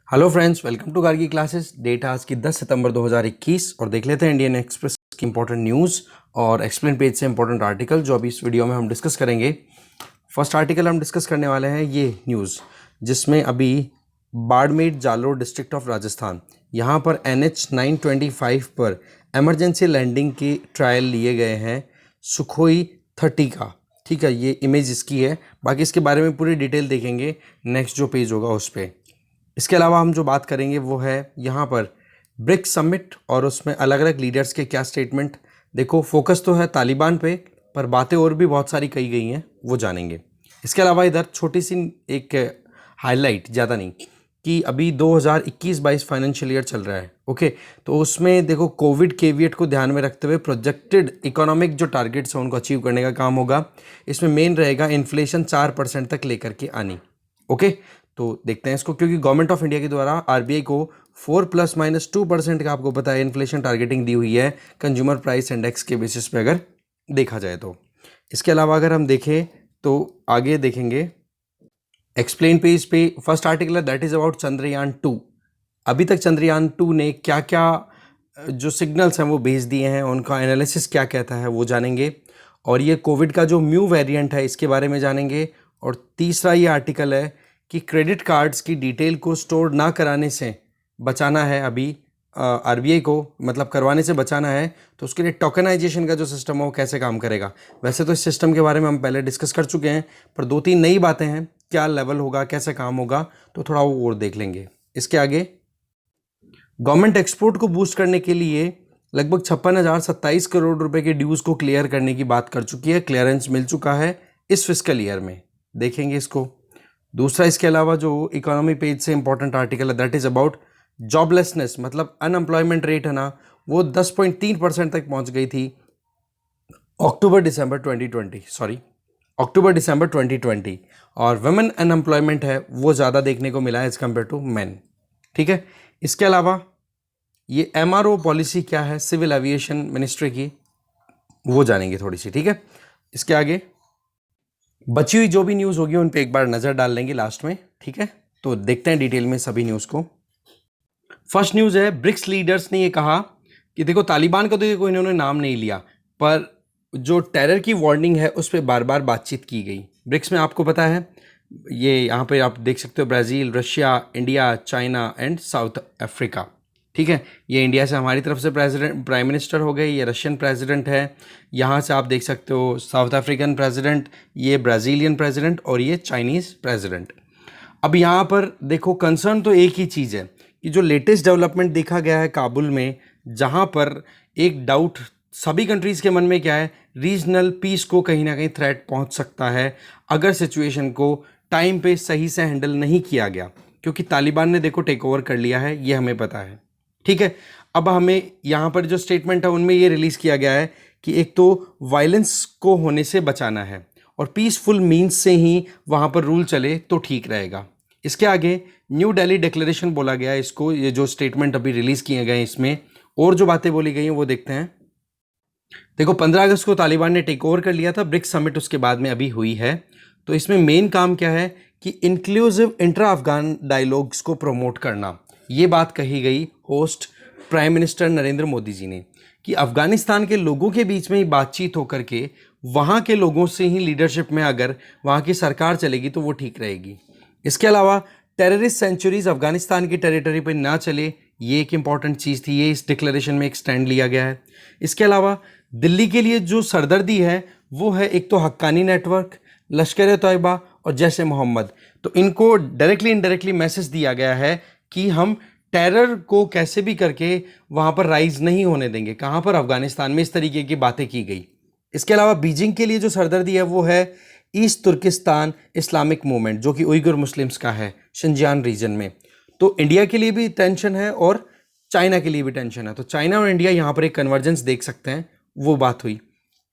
Hello friends, welcome to Gargi classes. Date आज की 10 सितंबर 2021 और देख लेते हैं इंडियन एक्सप्रेस की इंपॉर्टेंट न्यूज़ और एक्सप्लेन पेज से इंपॉर्टेंट आर्टिकल जो अभी इस वीडियो में हम डिस्कस करेंगे। फर्स्ट आर्टिकल हम डिस्कस करने वाले हैं ये न्यूज़ जिसमें अभी बाड़मेर जालोर डिस्ट्रिक्ट ऑफ राजस्थान यहाँ पर NH 925 पर एमरजेंसी लैंडिंग के ट्रायल लिए गए हैं सुखोई 30 का। ठीक है, ये इमेज इसकी है। बाकी इसके बारे में पूरी डिटेल देखेंगे नेक्स्ट जो पेज होगा उस पर। इसके अलावा हम जो बात करेंगे वो है यहाँ पर ब्रिक्स समिट और उसमें अलग अलग लीडर्स के क्या स्टेटमेंट। देखो, फोकस तो है तालिबान पे, पर बातें और भी बहुत सारी कही गई हैं, वो जानेंगे। इसके अलावा इधर छोटी सी एक हाईलाइट, ज़्यादा नहीं, कि अभी 2021-22 फाइनेंशियल ईयर चल रहा है। ओके, तो उसमें देखो कोविड केवियट को ध्यान में रखते हुए प्रोजेक्टेड इकोनॉमिक जो टारगेट्स हैं उनको अचीव करने का काम होगा। इसमें मेन रहेगा इन्फ्लेशन 4% तक लेकर के आनी। ओके, तो देखते हैं इसको, क्योंकि गवर्नमेंट ऑफ इंडिया के द्वारा RBI को 4 ± 2% का आपको पता है इन्फ्लेशन टारगेटिंग दी हुई है कंज्यूमर प्राइस इंडेक्स के बेसिस पे अगर देखा जाए तो। इसके अलावा अगर हम देखें तो आगे देखेंगे एक्सप्लेन पेज पे फर्स्ट आर्टिकल है दैट इज़ अबाउट चंद्रयान 2। अभी तक चंद्रयान 2 ने क्या क्या जो सिग्नल्स हैं वो भेज दिए हैं, उनका एनालिसिस क्या कहता है वो जानेंगे। और ये कोविड का जो म्यू वेरिएंट है इसके बारे में जानेंगे। और तीसरा ये आर्टिकल है कि क्रेडिट कार्ड्स की डिटेल को स्टोर ना कराने से बचाना है अभी RBI को, मतलब करवाने से बचाना है, तो उसके लिए टोकनाइजेशन का जो सिस्टम है वो कैसे काम करेगा। वैसे तो इस सिस्टम के बारे में हम पहले डिस्कस कर चुके हैं, पर 2-3 नई बातें हैं, क्या लेवल होगा, कैसे काम होगा, तो थोड़ा वो और देख लेंगे। इसके आगे गवर्नमेंट एक्सपोर्ट को बूस्ट करने के लिए लगभग 56,027 करोड़ रुपए के ड्यूज़ को क्लियर करने की बात कर चुकी है। क्लियरेंस मिल चुका है इस फिस्कल ईयर में, देखेंगे इसको। दूसरा, इसके अलावा जो इकोनॉमी पेज से इंपॉर्टेंट आर्टिकल है दैट इज़ अबाउट जॉबलेसनेस, मतलब अनएम्प्लॉयमेंट रेट है ना, वो 10.3% तक पहुंच गई थी अक्टूबर दिसंबर 2020। और वुमेन अनएम्प्लॉयमेंट है वो ज़्यादा देखने को मिला है एज कम्पेयर टू मैन। ठीक है, इसके अलावा ये MRO पॉलिसी क्या है सिविल एविएशन मिनिस्ट्री की, वो जानेंगे थोड़ी सी। ठीक है, इसके आगे बची हुई जो भी न्यूज़ होगी उन पे एक बार नज़र डाल लेंगे लास्ट में। ठीक है, तो देखते हैं डिटेल में सभी न्यूज़ को। फर्स्ट न्यूज़ है, ब्रिक्स लीडर्स ने ये कहा कि देखो तालिबान का तो ये कोई इन्होंने नाम नहीं लिया, पर जो टेरर की वार्निंग है उस पर बार बार बातचीत की गई। ब्रिक्स में आपको पता है ये यहाँ पे आप देख सकते हो Brazil, Russia, India, China and south Africa. ठीक है, ये इंडिया से हमारी तरफ से प्रेसिडेंट प्राइम मिनिस्टर हो गए, ये रशियन प्रेसिडेंट है। यहाँ से आप देख सकते हो साउथ अफ्रीकन प्रेसिडेंट, ये ब्राज़ीलियन प्रेसिडेंट और ये चाइनीज़ प्रेसिडेंट। अब यहाँ पर देखो कंसर्न तो एक ही चीज़ है कि जो लेटेस्ट डेवलपमेंट देखा गया है काबुल में, जहाँ पर एक डाउट सभी कंट्रीज़ के मन में क्या है, रीजनल पीस को कहीं ना कहीं थ्रेट पहुँच सकता है अगर सिचुएशन को टाइम पे सही से हैंडल नहीं किया गया, क्योंकि तालिबान ने देखो टेक ओवर कर लिया है, ये हमें पता है। ठीक है, अब हमें यहाँ पर जो स्टेटमेंट है उनमें ये रिलीज़ किया गया है कि एक तो वायलेंस को होने से बचाना है और पीसफुल मीन्स से ही वहाँ पर रूल चले तो ठीक रहेगा। इसके आगे न्यू दिल्ली डिक्लेरेशन बोला गया है इसको, ये जो स्टेटमेंट अभी रिलीज़ किए गए हैं इसमें और जो बातें बोली गई हैं वो देखते हैं। देखो 15 अगस्त को तालिबान ने टेक ओवर कर लिया था, ब्रिक्स समिट उसके बाद में अभी हुई है। तो इसमें मेन काम क्या है कि इंक्लूसिव इंट्रा अफगान डायलॉग्स को प्रमोट करना, ये बात कही गई host prime minister Narendra Modi ji ने, कि अफगानिस्तान के लोगों के बीच में ही बातचीत होकर के वहाँ के लोगों से ही लीडरशिप में अगर वहाँ की सरकार चलेगी तो वो ठीक रहेगी। इसके अलावा टेररिस्ट सेंचुरीज अफगानिस्तान की टेरिटरी पर ना चले, ये एक इंपॉर्टेंट चीज़ थी, ये इस डिक्लेरेशन में एक स्टैंड लिया गया है। इसके अलावा दिल्ली के लिए जो सरदर्दी है वो है एक तो हक्कानी नेटवर्क, लश्कर तैयबा और जैश मोहम्मद। तो इनको डायरेक्टली इनडायरेक्टली मैसेज दिया गया है कि हम टेरर को कैसे भी करके वहाँ पर राइज नहीं होने देंगे। कहाँ पर? अफगानिस्तान में इस तरीके की बातें की गई। इसके अलावा बीजिंग के लिए जो सरदर्दी है वो है ईस्ट तुर्किस्तान इस्लामिक मूवमेंट, जो कि उइगर मुस्लिम्स का है शिनजियांग रीजन में। तो इंडिया के लिए भी टेंशन है और चाइना के लिए भी टेंशन है, तो चाइना और इंडिया यहाँ पर एक कन्वर्जेंस देख सकते हैं, वो बात हुई।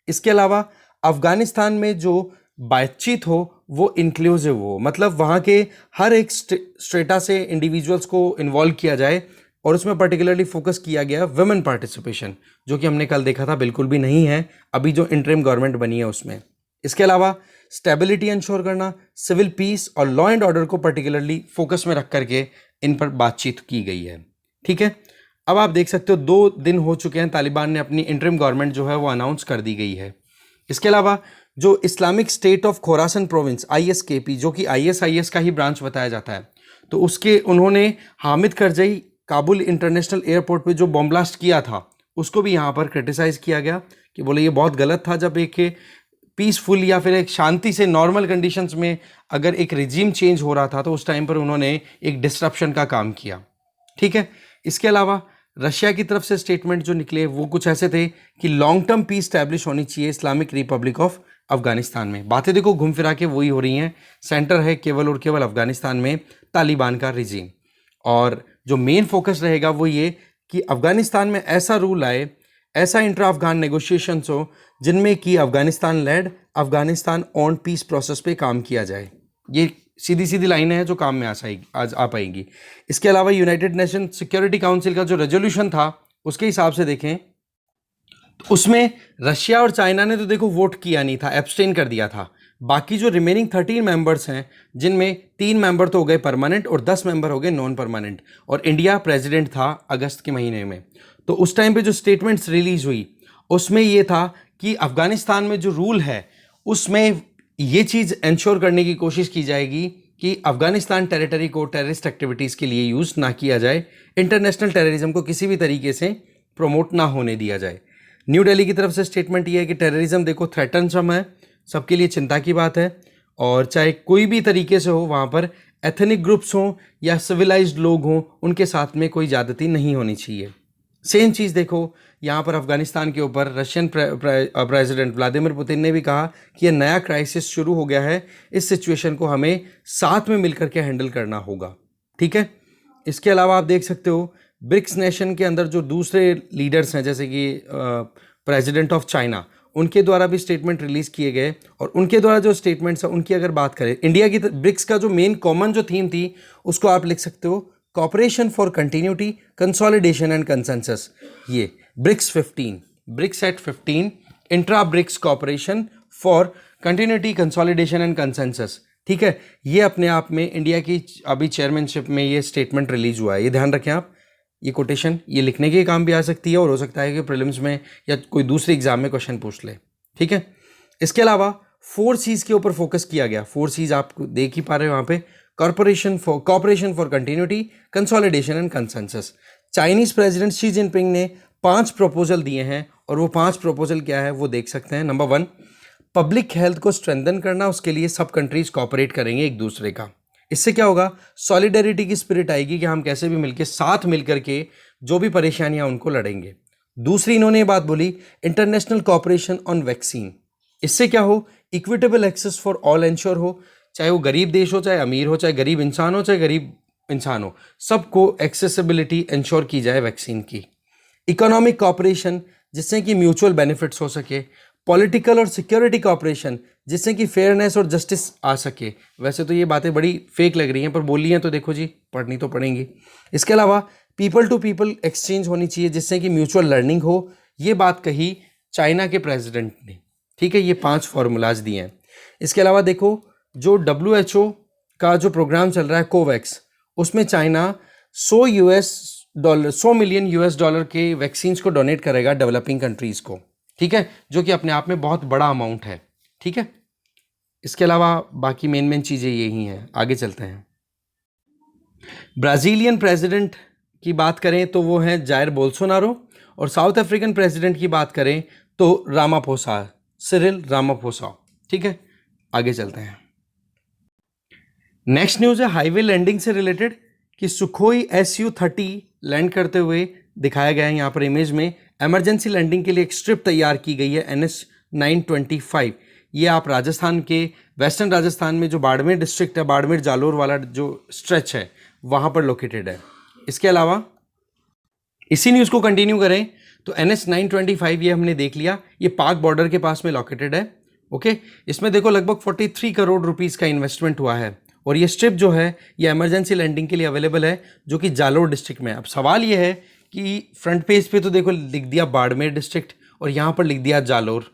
इसके अलावा अफगानिस्तान में जो बातचीत हो वो इंक्लूसिव हो, मतलब वहाँ के हर एक स्ट्रेटा से इंडिविजुअल्स को इन्वॉल्व किया जाए, और उसमें पर्टिकुलरली फोकस किया गया वुमेन पार्टिसिपेशन, जो कि हमने कल देखा था बिल्कुल भी नहीं है अभी जो इंटरिम गवर्नमेंट बनी है उसमें। इसके अलावा स्टेबिलिटी इंश्योर करना, सिविल पीस और लॉ एंड ऑर्डर को पर्टिकुलरली फोकस में रख करके इन पर बातचीत की गई है। ठीक है, अब आप देख सकते हो 2 दिन हो चुके हैं, तालिबान ने अपनी इंटरिम गवर्नमेंट जो है वो अनाउंस कर दी गई है। इसके अलावा जो Islamic state of Khorasan province ISKP, जो कि ISIS का ही ब्रांच बताया जाता है, तो उसके उन्होंने हामिद करजई काबुल इंटरनेशनल एयरपोर्ट पे जो बॉम्ब ब्लास्ट किया था उसको भी यहाँ पर क्रिटिसाइज किया गया कि बोले ये बहुत गलत था। जब एक पीसफुल या फिर एक शांति से नॉर्मल कंडीशंस में अगर एक रिजीम चेंज हो रहा था तो उस टाइम पर उन्होंने एक डिस्ट्रप्शन का काम किया। ठीक है, इसके अलावा रशिया की तरफ से स्टेटमेंट जो निकले वो कुछ ऐसे थे कि लॉन्ग टर्म पीस स्टैब्लिश होनी चाहिए इस्लामिक रिपब्लिक ऑफ अफगानिस्तान में। बातें देखो घूम फिरा के वही हो रही हैं, सेंटर है केवल और केवल अफगानिस्तान में तालिबान का रिजीम, और जो मेन फोकस रहेगा वो ये कि अफगानिस्तान में ऐसा रूल आए, ऐसा इंट्रा अफगान नेगोशिएशंस हो जिनमें कि Afghanistan led, Afghanistan on peace process पे काम किया जाए। ये सीधी सीधी लाइनें हैं जो काम में आज आ पाएंगी। इसके अलावा यूनाइटेड नेशन सिक्योरिटी काउंसिल का जो रेजोल्यूशन था उसके हिसाब से देखें तो उसमें रशिया और चाइना ने तो देखो वोट किया नहीं था, एब्सटेन कर दिया था। बाकी जो रिमेनिंग 13 मेंबर्स हैं जिनमें 3 मेंबर तो हो गए परमानेंट और 10 मेंबर हो गए नॉन परमानेंट, और इंडिया प्रेसिडेंट था अगस्त के महीने में। तो उस टाइम पे जो स्टेटमेंट्स रिलीज हुई उसमें ये था कि अफगानिस्तान में जो रूल है उसमें ये चीज़ इंश्योर करने की कोशिश की जाएगी कि अफगानिस्तान टेरिटरी को टेररिस्ट एक्टिविटीज़ के लिए यूज़ ना किया जाए, इंटरनेशनल टेररिज्म को किसी भी तरीके से प्रमोट ना होने दिया जाए। न्यू दिल्ली की तरफ से स्टेटमेंट ये है कि टेररिज्म देखो थ्रेटनसम है, सबके लिए चिंता की बात है, और चाहे कोई भी तरीके से हो वहाँ पर एथनिक ग्रुप्स हों या सिविलाइज्ड लोग हों उनके साथ में कोई ज़्यादती नहीं होनी चाहिए। सेम चीज़ देखो यहाँ पर अफगानिस्तान के ऊपर रशियन प्रेसिडेंट व्लादिमीर पुतिन ने भी कहा कि यह नया क्राइसिस शुरू हो गया है, इस सिचुएशन को हमें साथ में मिलकर के हैंडल करना होगा। ठीक है, इसके अलावा आप देख सकते हो ब्रिक्स नेशन के अंदर जो दूसरे लीडर्स हैं जैसे कि प्रेसिडेंट ऑफ चाइना, उनके द्वारा भी स्टेटमेंट रिलीज़ किए गए, और उनके द्वारा जो स्टेटमेंट्स हैं उनकी अगर बात करें, इंडिया की ब्रिक्स का जो मेन कॉमन जो थीम थी उसको आप लिख सकते हो cooperation for continuity, consolidation and consensus. ये BRICS 15, BRICS at 15, intra BRICS cooperation for continuity, consolidation and consensus. ठीक है, ये अपने आप में इंडिया की अभी चेयरमैनशिप में ये स्टेटमेंट रिलीज हुआ है, ये ध्यान रखें आप। ये कोटेशन ये लिखने के काम भी आ सकती है और हो सकता है कि प्रीलिम्स में या कोई दूसरे एग्जाम में क्वेश्चन पूछ ले। ठीक है, इसके अलावा 4 C's के ऊपर फोकस किया गया। 4 C's आप देख ही पा रहे हो वहाँ पे, corporation for continuity, consolidation and consensus. Chinese president Xi Jinping ने 5 प्रपोजल दिए हैं, और वो 5 प्रपोजल क्या है वो देख सकते हैं। नंबर 1, पब्लिक हेल्थ को स्ट्रेंथन करना, उसके लिए सब कंट्रीज कॉपरेट करेंगे एक दूसरे का। इससे क्या होगा, सॉलिडेरिटी की स्पिरिट आएगी कि हम कैसे भी मिलके साथ मिलकर के जो भी परेशानियां उनको लड़ेंगे। दूसरी इन्होंने ये बात बोली, इंटरनेशनल कॉपरेशन ऑन वैक्सीन। इससे क्या हो, equitable access for all ensure हो, चाहे वो गरीब देश हो, चाहे अमीर हो, चाहे गरीब इंसान हो, चाहे गरीब इंसान हो, सबको एक्सेसिबिलिटी इंश्योर की जाए वैक्सीन की। इकोनॉमिक कॉपरेशन जिससे कि म्यूचुअल बेनिफिट्स हो सके। पॉलिटिकल और सिक्योरिटी कॉपरेशन जिससे कि फेयरनेस और जस्टिस आ सके। वैसे तो ये बातें बड़ी फेक लग रही हैं पर बोली हैं तो देखो जी, पढ़नी तो पड़ेंगी। इसके अलावा पीपल टू पीपल एक्सचेंज होनी चाहिए जिससे कि म्यूचुअल लर्निंग हो, ये बात कही चाइना के प्रेसिडेंट ने। ठीक है, ये 5 फॉर्मूलाज दिए हैं। इसके अलावा देखो जो WHO का जो प्रोग्राम चल रहा है कोवैक्स, उसमें चाइना $100 मिलियन के वैक्सीन्स को डोनेट करेगा डेवलपिंग कंट्रीज़ को। ठीक है, जो कि अपने आप में बहुत बड़ा अमाउंट है। ठीक है, इसके अलावा बाकी मेन चीज़ें यही हैं। आगे चलते हैं। ब्राज़ीलियन प्रेसिडेंट की बात करें तो वो हैं जायर बोल्सोनारो, और साउथ अफ्रीकन प्रेसिडेंट की बात करें तो रामाफोसा, सिरिल रामाफोसा। ठीक है, आगे चलते हैं। नेक्स्ट न्यूज़ है हाईवे लैंडिंग से रिलेटेड कि सुखोई Su-30 लैंड करते हुए दिखाया गया है यहाँ पर इमेज में। इमरजेंसी लैंडिंग के लिए एक स्ट्रिप तैयार की गई है NH-925। ये आप राजस्थान के वेस्टर्न राजस्थान में जो बाड़मेर डिस्ट्रिक्ट है, बाड़मेर जालोर वाला जो स्ट्रेच है वहाँ पर लोकेटेड है। इसके अलावा इसी न्यूज़ को कंटिन्यू करें तो NH-925 ये हमने देख लिया, ये पाक बॉर्डर के पास में लोकेटेड है। ओके, इसमें देखो लगभग 43 करोड़ रुपीस का इन्वेस्टमेंट हुआ है, और ये स्ट्रिप जो है ये इमरजेंसी लैंडिंग के लिए अवेलेबल है जो कि जालोर डिस्ट्रिक्ट में। अब सवाल ये है कि फ्रंट पेज पे तो देखो लिख दिया बाड़मेर डिस्ट्रिक्ट और यहाँ पर लिख दिया जालोर।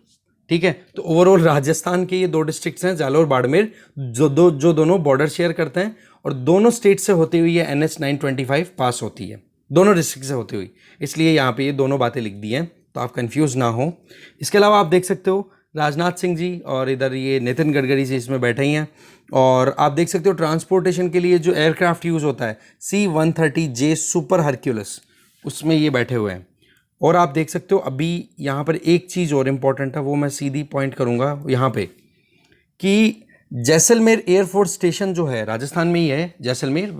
ठीक है। तो ओवरऑल राजस्थान के ये 2 डिस्ट्रिक्ट्स हैं, जालौर बाड़मेर, जो दोनों बॉर्डर शेयर करते हैं और दोनों स्टेट से होती हुई ये NH 925 पास होती है, दोनों डिस्ट्रिक्ट से होती हुई, इसलिए यहाँ पे ये दोनों बातें लिख दी हैं, तो आप कंफ्यूज ना हो। इसके अलावा आप देख सकते हो राजनाथ सिंह जी और इधर ये नितिन गडकरी जी इसमें बैठे ही हैं, और आप देख सकते हो ट्रांसपोर्टेशन के लिए जो एयरक्राफ्ट यूज़ होता है C-130J सुपर हरक्यूलस, उसमें ये बैठे हुए हैं। और आप देख सकते हो अभी यहाँ पर एक चीज़ और इम्पॉर्टेंट है, वो मैं सीधी पॉइंट करूँगा यहाँ पे, कि जैसलमेर एयरफोर्स स्टेशन जो है राजस्थान में ही है, जैसलमेर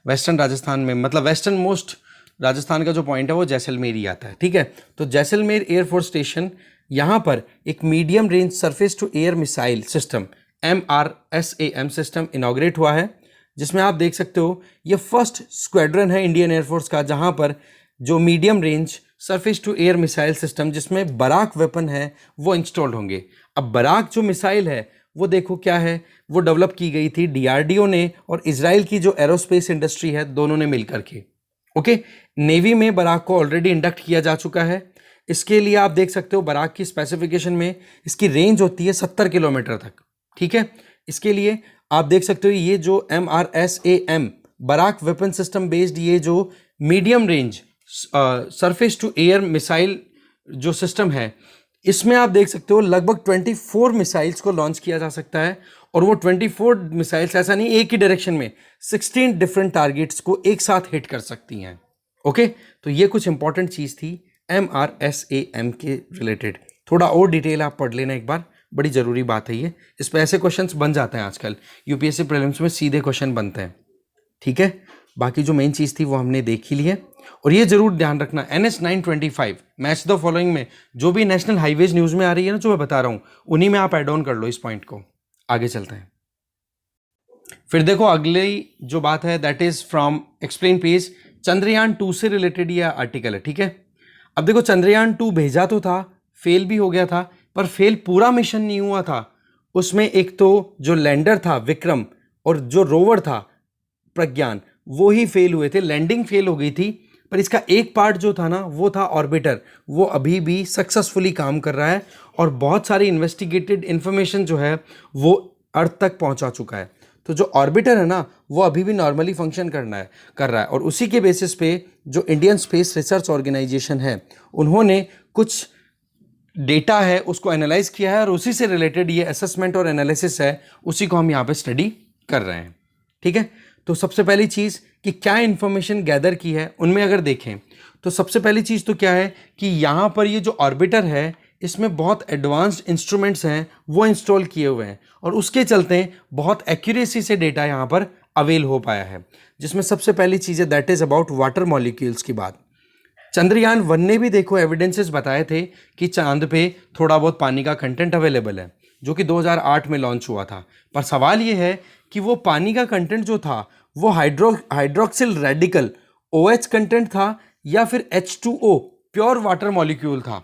वेस्टर्न राजस्थान में, मतलब वेस्टर्न मोस्ट राजस्थान का जो पॉइंट है वो जैसलमेर ही आता है, ठीक है। तो जैसलमेर एयरफोर्स स्टेशन, यहाँ पर एक medium range surface to air missile system MRSAM system inaugurate हुआ है, जिसमें आप देख सकते हो ये फर्स्ट स्क्वाड्रन है इंडियन एयरफोर्स का जहाँ पर जो medium range surface to air missile system जिसमें बराक वेपन है वो इंस्टॉल्ड होंगे। अब बराक जो मिसाइल है वो देखो क्या है, वो डेवलप की गई थी DRDO ने और इजराइल की जो एरोस्पेस इंडस्ट्री है दोनों ने मिलकर के। ओके, नेवी में बराक को ऑलरेडी इंडक्ट किया जा चुका है। इसके लिए आप देख सकते हो बराक की स्पेसिफिकेशन में इसकी रेंज होती है 70 किलोमीटर तक, ठीक है। इसके लिए आप देख सकते हो ये जो MRSAM Barak weapon system based ये जो medium range surface to air missile जो सिस्टम है, इसमें आप देख सकते हो लगभग 24 मिसाइल्स को लॉन्च किया जा सकता है, और वो 24 मिसाइल्स ऐसा नहीं एक ही डायरेक्शन में 16 डिफरेंट टारगेट्स को एक साथ हिट कर सकती हैं। ओके, तो ये कुछ इंपॉर्टेंट चीज़ थी MRSAM के रिलेटेड। थोड़ा और डिटेल आप पढ़ लेना एक बार, बड़ी ज़रूरी बात है ये, इस पर ऐसे क्वेश्चंस बन जाते हैं आजकल, UPSC प्रीलिम्स में सीधे क्वेश्चन बनते हैं, ठीक है। बाकी जो मेन चीज़ थी वो हमने देख ही ली है, और ये जरूर ध्यान रखना NH 925 मैच द फॉलोइंग में जो भी नेशनल हाईवेज न्यूज़ में आ रही है ना, जो मैं बता रहा हूँ उन्हीं में आप एड ऑन कर लो इस पॉइंट को। आगे चलते हैं, फिर देखो अगली जो बात है that is from explain page, Chandrayaan 2 से रिलेटेड ये आर्टिकल है, ठीक है। अब देखो चंद्रयान 2 भेजा तो था, फेल भी हो गया था, पर फेल पूरा मिशन नहीं हुआ था। उसमें एक तो जो लैंडर था विक्रम और जो रोवर था प्रज्ञान, वो ही फेल हुए थे, लैंडिंग फेल हो गई थी, पर इसका एक पार्ट जो था ना वो था ऑर्बिटर, वो अभी भी सक्सेसफुली काम कर रहा है और बहुत सारी इन्वेस्टिगेटेड इन्फॉर्मेशन जो है वो अर्थ तक पहुंचा चुका है। तो जो ऑर्बिटर है ना वो अभी भी नॉर्मली फंक्शन कर रहा है, और उसी के बेसिस पे जो इंडियन स्पेस रिसर्च ऑर्गेनाइजेशन है उन्होंने कुछ डेटा है उसको एनालाइज किया है, और उसी से रिलेटेड ये असेसमेंट और एनालिसिस है, उसी को हम यहाँ पे स्टडी कर रहे हैं, ठीक है। तो सबसे पहली चीज़ कि क्या इन्फॉर्मेशन गैदर की है, उनमें अगर देखें तो सबसे पहली चीज़ तो क्या है कि यहाँ पर ये जो ऑर्बिटर है इसमें बहुत एडवांस्ड इंस्ट्रूमेंट्स हैं वो इंस्टॉल किए हुए हैं, और उसके चलते बहुत एक्यूरेसी से डेटा यहाँ पर अवेल हो पाया है। जिसमें सबसे पहली चीज़ है that is about water molecules की बात। चंद्रयान 1 ने भी देखो एविडेंसेस बताए थे कि चांद पे थोड़ा बहुत पानी का कंटेंट अवेलेबल है, जो कि 2008 में लॉन्च हुआ था। पर सवाल ये है कि वो पानी का कंटेंट जो था वो हाइड्रोक्सिल रेडिकल OH कंटेंट था या फिर H2O प्योर वाटर मॉलिक्यूल था,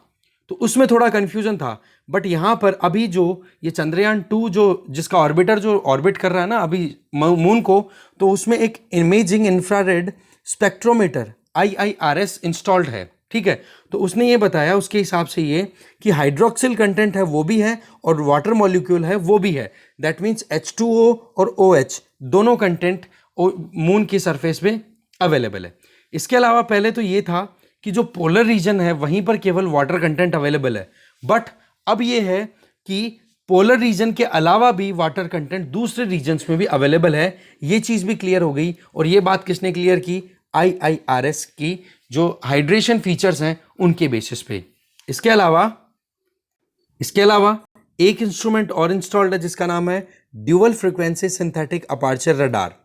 तो उसमें थोड़ा कन्फ्यूजन था। बट यहाँ पर अभी जो ये चंद्रयान 2 जो जिसका ऑर्बिटर जो ऑर्बिट कर रहा है ना अभी मून को, तो उसमें एक imaging infrared spectrometer IIRS installed है, ठीक है। तो उसने ये बताया उसके हिसाब से ये कि हाइड्रोक्सिल कंटेंट है वो भी है और वाटर मॉलिक्यूल है वो भी है, दैट मीन्स H2O और OH दोनों कंटेंट मून की सरफेस पे अवेलेबल है। इसके अलावा पहले तो ये था कि जो पोलर रीजन है वहीं पर केवल वाटर कंटेंट अवेलेबल है, बट अब ये है कि पोलर रीजन के अलावा भी वाटर कंटेंट दूसरे रीजन्स में भी अवेलेबल है। ये चीज़ भी क्लियर हो गई, और ये बात किसने क्लियर की, IIRS की जो हाइड्रेशन फीचर्स हैं उनके बेसिस पे। इसके अलावा एक इंस्ट्रूमेंट और इंस्टॉल्ड है जिसका नाम है dual frequency synthetic aperture radar.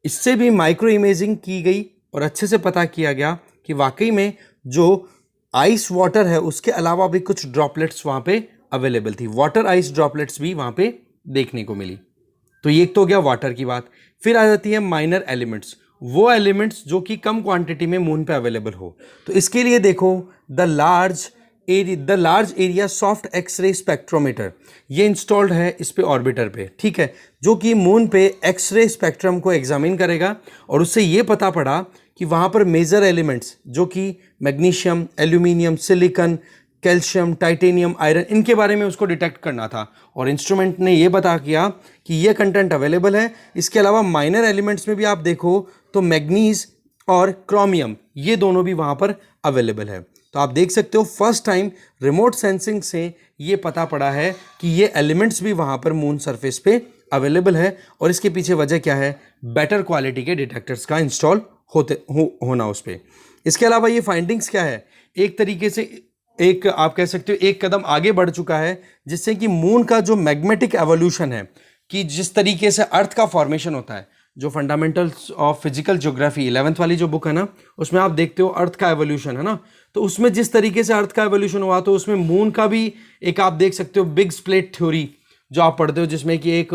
इससे भी माइक्रो इमेजिंग की गई और अच्छे से पता किया गया कि वाकई में जो आइस वाटर है उसके अलावा भी कुछ ड्रॉपलेट्स वहाँ पे अवेलेबल थी, वाटर आइस ड्रॉपलेट्स भी वहाँ पे देखने को मिली। तो ये तो गया वाटर की बात। फिर आ जाती है माइनर एलिमेंट्स, वो एलिमेंट्स जो कि कम क्वांटिटी में मून पे अवेलेबल हो। तो इसके लिए देखो the large area soft X-ray spectrometer, ये इंस्टॉल्ड है इस पे ऑर्बिटर पे, ठीक है, जो कि मून पे एक्सरे स्पेक्ट्रम को एग्जामिन करेगा, और उससे ये पता पड़ा कि वहाँ पर मेजर एलिमेंट्स जो कि magnesium, aluminium, silicon, calcium, titanium, iron, इनके बारे में उसको डिटेक्ट करना था और इंस्ट्रूमेंट ने ये बता किया कि ये कंटेंट अवेलेबल है। इसके अलावा माइनर एलिमेंट्स में भी आप देखो तो मैग्नीज और क्रोमियम, ये दोनों भी वहाँ पर अवेलेबल है। तो आप देख सकते हो फर्स्ट टाइम रिमोट सेंसिंग से ये पता पड़ा है कि ये एलिमेंट्स भी वहाँ पर मून सरफेस पे अवेलेबल है। और इसके पीछे वजह क्या है? बेटर क्वालिटी के डिटेक्टर्स का इंस्टॉल होना उस पर। इसके अलावा ये फाइंडिंग्स क्या है? एक तरीके से एक आप कह सकते हो एक कदम आगे बढ़ चुका है, जिससे कि मून का जो मैग्नेटिक एवोल्यूशन है, कि जिस तरीके से अर्थ का फॉर्मेशन होता है, जो fundamentals of physical geography 11th वाली जो बुक है ना, उसमें आप देखते हो अर्थ का एवोल्यूशन है ना, तो उसमें जिस तरीके से अर्थ का एवोल्यूशन हुआ, तो उसमें मून का भी एक आप देख सकते हो बिग स्प्लिट थ्योरी जो आप पढ़ते हो, जिसमें कि एक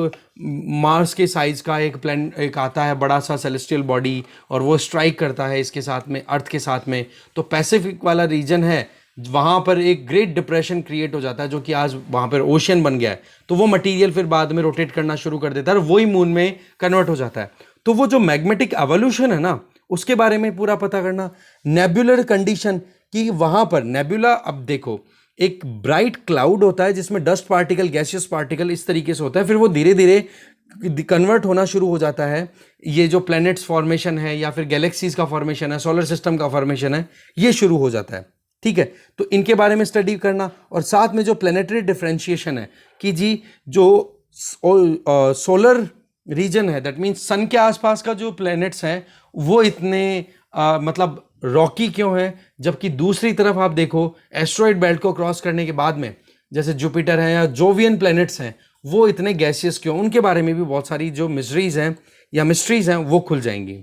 मार्स के साइज का एक आता है बड़ा सा सेलेस्टियल बॉडी और वो स्ट्राइक करता है इसके साथ में, अर्थ के साथ में, तो पैसिफिक वाला रीजन है, वहाँ पर एक ग्रेट डिप्रेशन क्रिएट हो जाता है, जो कि आज वहाँ पर ओशियन बन गया है। तो वो मटेरियल फिर बाद में रोटेट करना शुरू कर देता है और वही मून में कन्वर्ट हो जाता है। तो वो जो मैग्नेटिक एवोल्यूशन है ना, उसके बारे में पूरा पता करना। नेबुलर कंडीशन, कि वहाँ पर नेबुला, अब देखो एक ब्राइट क्लाउड होता है जिसमें डस्ट पार्टिकल, गैसियस पार्टिकल इस तरीके से होता है, फिर वो धीरे धीरे कन्वर्ट होना शुरू हो जाता है। ये जो प्लैनेट्स फॉर्मेशन है या फिर गैलेक्सीज का फॉर्मेशन है, सोलर सिस्टम का फॉर्मेशन है, ये शुरू हो जाता है। ठीक है, तो इनके बारे में स्टडी करना। और साथ में जो प्लैनेटरी डिफरेंशिएशन है, कि जी जो सोलर रीजन है, दैट मीन्स सन के आसपास का जो प्लैनेट्स हैं वो इतने मतलब रॉकी क्यों है, जबकि दूसरी तरफ आप देखो एस्ट्रॉइड बेल्ट को क्रॉस करने के बाद में जैसे जुपिटर है या जोवियन प्लैनेट्स हैं, वो इतने गैसियस क्यों, उनके बारे में भी बहुत सारी जो मिस्ट्रीज हैं या मिस्ट्रीज हैं वो खुल जाएंगी।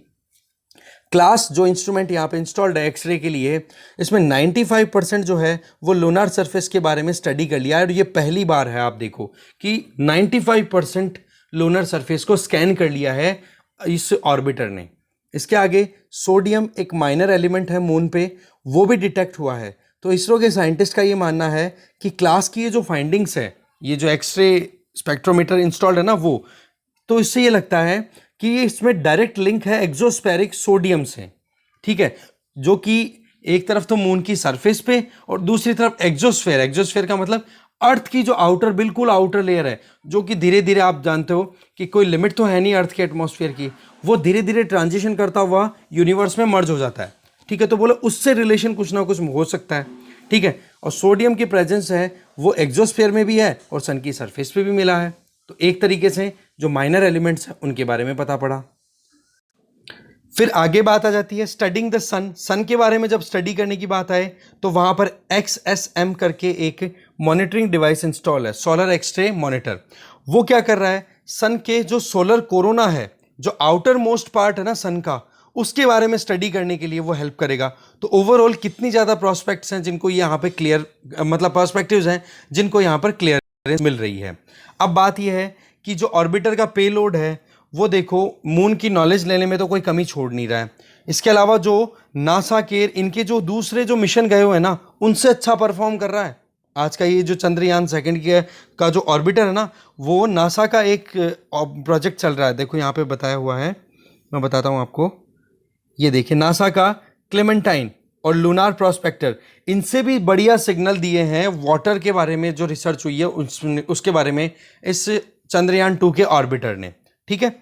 क्लास जो इंस्ट्रूमेंट यहाँ पे इंस्टॉल्ड है एक्सरे के लिए, इसमें 95% जो है वो लूनार सरफेस के बारे में स्टडी कर लिया है। और ये पहली बार है आप देखो कि 95% लूनर सरफेस को स्कैन कर लिया है इस ऑर्बिटर ने। इसके आगे सोडियम एक माइनर एलिमेंट है मून पे, वो भी डिटेक्ट हुआ है। तो इसरो के साइंटिस्ट का ये मानना है कि क्लास की ये जो फाइंडिंग्स है, ये जो एक्सरे स्पेक्ट्रोमीटर इंस्टॉल्ड है ना वो, तो इससे ये लगता है कि ये इसमें डायरेक्ट लिंक है एक्सोस्फेरिक सोडियम से। ठीक है, जो कि एक तरफ तो मून की सरफेस पे और दूसरी तरफ एक्सोस्फेयर, एक्सोस्फेयर का मतलब अर्थ की जो आउटर, बिल्कुल आउटर लेयर है, जो कि धीरे धीरे आप जानते हो कि कोई लिमिट तो है नहीं अर्थ के एटमॉस्फेयर की, वो धीरे धीरे ट्रांजिशन करता हुआ यूनिवर्स में मर्ज हो जाता है। ठीक है, तो बोले उससे रिलेशन कुछ ना कुछ हो सकता है। ठीक है, और सोडियम की प्रेजेंस है वो एक्सोस्फेयर में भी है और सन की सरफेस पे भी मिला है। तो एक तरीके से जो माइनर एलिमेंट्स हैं उनके बारे में पता पड़ा। फिर आगे बात आ जाती है स्टडिंग द सन। सन के बारे में जब स्टडी करने की बात आए तो वहां पर XSM करके एक मॉनिटरिंग डिवाइस इंस्टॉल है, सोलर एक्सरे मॉनिटर। वो क्या कर रहा है, सन के जो सोलर कोरोना है, जो आउटर मोस्ट पार्ट है ना सन का, उसके बारे में स्टडी करने के लिए वो हेल्प करेगा। तो ओवरऑल कितनी ज़्यादा प्रॉस्पेक्ट्स हैं जिनको यहाँ पे क्लियर, मतलब पर्सपेक्टिव्स हैं जिनको यहाँ पर क्लियरेंस मिल रही है। अब बात यह है कि जो ऑर्बिटर का पेलोड है वो देखो मून की नॉलेज लेने में तो कोई कमी छोड़ नहीं रहा है। इसके अलावा जो नासा के इनके जो दूसरे जो मिशन गए हुए हैं ना, उनसे अच्छा परफॉर्म कर रहा है। आज का ये जो चंद्रयान सेकंड का जो ऑर्बिटर है ना, वो नासा का एक प्रोजेक्ट चल रहा है। देखो यहाँ पे बताया हुआ है, मैं बताता हूँ आपको। ये देखिए नासा का क्लेमेंटाइन और लूनार प्रोस्पेक्टर, इनसे भी बढ़िया सिग्नल दिए हैं वाटर के बारे में। जो रिसर्च हुई है उसके बारे में इस चंद्रयान 2 के ऑर्बिटर ने। ठीक है,